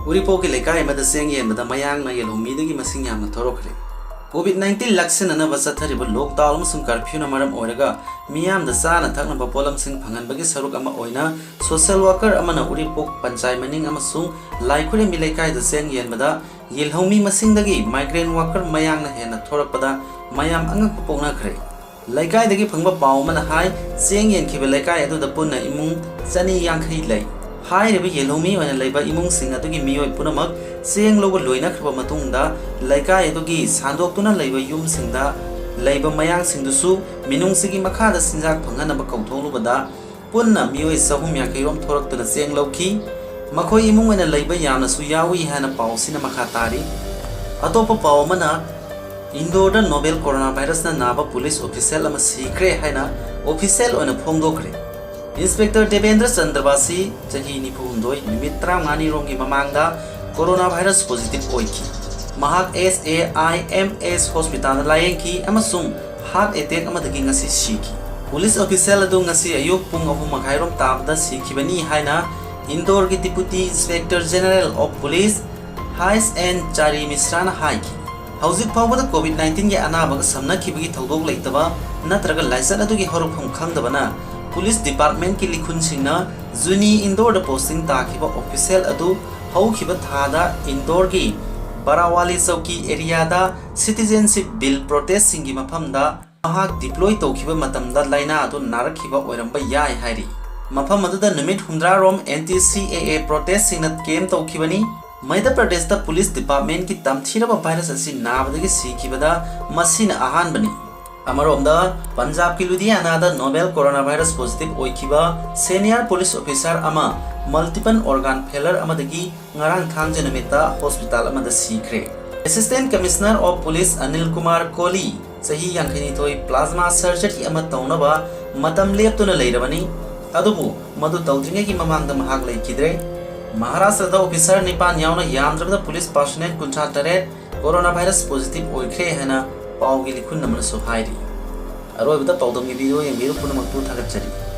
उरीपोक की लेकाय मद सेंग येनबदा मयांग ना येलहुमीदगी मसिंग यामना थोरखरे कोविड-19 लक्ष्यननब चथरिब लॉकडाउन अमसुंग कर्फ्यू न मरम ओइरगा मियामदा चाना थकनब पोलमसिंग फंगनबगी सरुक अमा ओइना सोशल वर्कर अमना उरीपोक पंचायत मनिंग अमसुंग लाइखुरे मि लेकायदा सेंग येनबदा येलहुमी मसिंगदगी माइग्रेंट वर्कर मयांगना हेना थोरकपदा मयाम अंगक पोंगनाखरे लेकायदगी फंगबा पाव मना हाय सेंग येनखिबा लेकाय अदुदा पुन्ना इमुंग चनी यांखै लै हाइरिबा येलहुमी ओइना लैबा इमुंग सिंग अदुगी मियोय पुनमक सेंग लोब लोइनखरबा मतुंगदा लेकाय अदुगी सांदोक्तुना लैबा युम सिंगदा लैबा मयांग सिंगदुसु मिनुंग सिगी मखादा सिंजाक फंगनबा कौथोलुबदा पुन्ना मियोय सहुम याखैरोम थोरक्तुना सेंग लौखी मखोय इमुंग ओइना लैबा यामनासु यावी हाना पावसिना मखा तारी अतोपा पाव मना इंदोर नोवेल कोरोना वायरस नाबा पुलिस ऑफिशियल अमा सीक्रे हाइना ऑफिशियल ओइना फोंगदोखरे इंस्पेक्टर देवेंद्र चंद्रवासी चही निफुहुंदोय निमित 35 रोंगी ममांगदा कोरोना वायरस पॉजिटिव ओइखी महाक SAIMS हॉस्पिटल लायेंखी अमसुंग हार्ट अटैक अमदगी ngasi सीखी पुलिस ऑफिशियल अदु ngasi अयुक पुंग 3 रोम ताबदा सीखिबनी हाइना इंदोर की deputy inspector general of police हाइस एन चारी मिश्राना हाइकी हौजिक फावबदा कोविड-19 के अनाबग समनखिबगी थौदोक लेतबा नत्रगा लाइसेंस अदुगी हरुफम खंगदबना पुलिस डिपार्टमेंट की लिखुनसिंगना जुनी इंदोर पोस्टिंग ताखिबा ऑफिशियल अदु हौखिबा थादा इंदोर की बरावाली चौकी एरियादा सिटीजनशिप बिल प्रोटेस्ट सिंगी मफमदा महाक डिप्लॉय तौखिबा मतमदा लाइना अदु नारखिबा ओइरंबा याय हाइरी मफम अदुदा निमित 15 रोम NTCAA प्रोटेस्ट सिंगना केम तौखिबनी मध्य प्रदेश पुलिस डिपार्टमेंट की तमथीरबा वायरस असि नाबदगी सीखिबदा मसिन आहानबनी अमरोमदा पंजाब की Ludhiana novel coronavirus positive ओइखिबा सीनियर पुलिस ऑफिसर अमा मल्टीपल ऑर्गन फेलर अमदगी ngarang thangje namita हॉस्पिटल अमदा सीखरे assistant commissioner of police Anil Kumar Kohli सही यांखनी तोय प्लाज्मा सर्जरी अमा तौनबा मतम लेपतुना लेरबनी अदुबु मदु तौद्रिंगे की ममांगदा महाग लेखिद्रे महाराष्ट्र ऑफिसर निपान यावना यामद्रबदा police personnel 38 coronavirus positive ओइखरे हैना पावगी लिखुन नमन सोहाइरी अरोबदा पाउदम की वीडियो यंगिरु पुनमक्तु थागतचरी।